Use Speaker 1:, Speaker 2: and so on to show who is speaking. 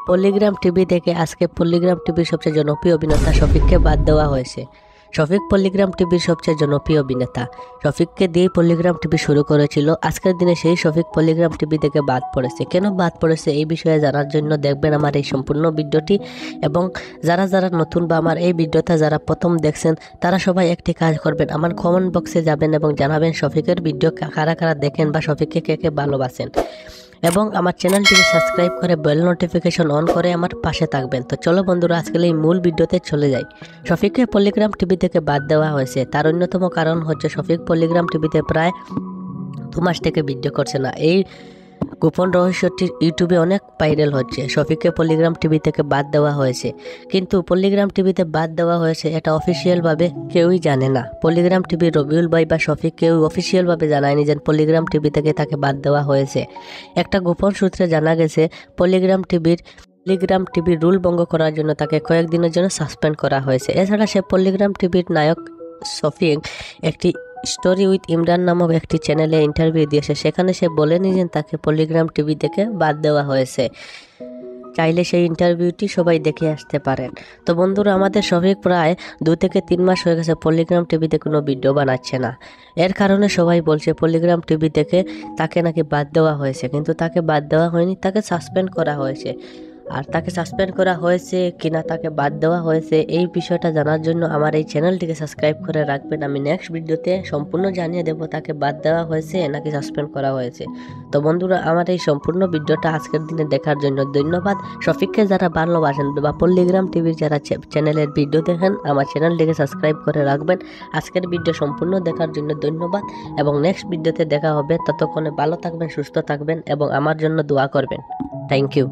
Speaker 1: পল্লিগ্রাম TV থেকে আজকে পল্লিগ্রাম টিভির সবচেয়ে জনপ্রিয় অভিনেতা শফিককে বাদ দেওয়া হয়েছে। শফিক পল্লিগ্রাম টিভির সবচেয়ে জনপ্রিয় অভিনেতা। শফিককে দিয়ে পল্লিগ্রাম টিভি শুরু করেছিল। আজকের দিনে সেই শফিক পল্লিগ্রাম টিভি থেকে বাদ পড়েছে। কেন বাদ পড়েছে এই বিষয়ে জানার জন্য দেখবেন আমার এই সম্পূর্ণ ভিডিওটি। এবং যারা যারা নতুন বা আমার এই ভিডিওটা যারা প্রথম দেখছেন তারা সবাই একটি কাজ করবেন, আমার কমেন্ট বক্সে যাবেন এবং জানাবেন শফিকের ভিডিও কারা কারা দেখেন বা শফিককে কে কে ভালোবাসেন। এবং আমার চ্যানেলটিকে সাবস্ক্রাইব করে বেল নোটিফিকেশন অন করে আমার পাশে থাকবেন। তো চলো বন্ধুরা আজকে এই মূল ভিডিওতে চলে যাই। শফিককে পল্লিগ্রাম টিভি থেকে বাদ দেওয়া হয়েছে, তার অন্যতম কারণ হচ্ছে শফিক পল্লিগ্রাম টিভিতে প্রায় 2 মাস থেকে ভিডিও করছে না। এই গোপন রহস্যটি ইউটিউবে অনেক ভাইরাল হচ্ছে। শফিককে পল্লিগ্রাম টিভি থেকে বাদ দেওয়া হয়েছে, কিন্তু পল্লিগ্রাম টিভিতে বাদ দেওয়া হয়েছে এটা অফিসিয়ালভাবে কেউই জানে না। পল্লিগ্রাম টিভির রবিউল ভাই বা শফিক কেউ অফিসিয়ালভাবে জানায়নি যে পল্লিগ্রাম টিভি থেকে তাকে বাদ দেওয়া হয়েছে। একটা গোপন সূত্রে জানা গেছে পল্লিগ্রাম টিভির রুল ভঙ্গ করার জন্য তাকে কয়েকদিনের জন্য সাসপেন্ড করা হয়েছে। এছাড়া সে পল্লিগ্রাম টিভির নায়ক শফিক একটি স্টোরি উইথ ইমরান নামক একটি চ্যানেলে ইন্টারভিউ দিয়েছে। সেখানে সে বলেনি যে তাকে পল্লিগ্রাম টিভি থেকে বাদ দেওয়া হয়েছে। চাইলে সেই ইন্টারভিউটি সবাই দেখে আসতে পারেন। তো বন্ধুরা আমাদের শফিক প্রায় 2 থেকে 3 মাস হয়ে গেছে পল্লিগ্রাম টিভিতে কোনো ভিডিও বানাচ্ছে না। এর কারণে সবাই বলছে পল্লিগ্রাম টিভি থেকে তাকে নাকি বাদ দেওয়া হয়েছে, কিন্তু তাকে বাদ দেওয়া হয়নি, তাকে সাসপেন্ড করা হয়েছে। আর তাকে সাসপেন্ড করা হয়েছে কিনা তাকে বাদ দেওয়া হয়েছে এই বিষয়টা জানার জন্য আমার এই চ্যানেলটিকে সাবস্ক্রাইব করে রাখবেন। আমি নেক্সট ভিডিওতে সম্পূর্ণ জানিয়ে দেব তাকে বাদ দেওয়া হয়েছে নাকি সাসপেন্ড করা হয়েছে। তো বন্ধুরা আমার এই সম্পূর্ণ ভিডিওটা আজকের দিনে দেখার জন্য ধন্যবাদ। শফিককে যারা ভালোবাসেন বা পল্লিগ্রাম টিভির যারা চ্যানেলের ভিডিও দেখেন আমার চ্যানেলটিকে সাবস্ক্রাইব করে রাখবেন। আজকের ভিডিও সম্পূর্ণ দেখার জন্য ধন্যবাদ এবং নেক্সট ভিডিওতে দেখা হবে। ততক্ষণে ভালো থাকবেন, সুস্থ থাকবেন এবং আমার জন্য দোয়া করবেন। Thank you.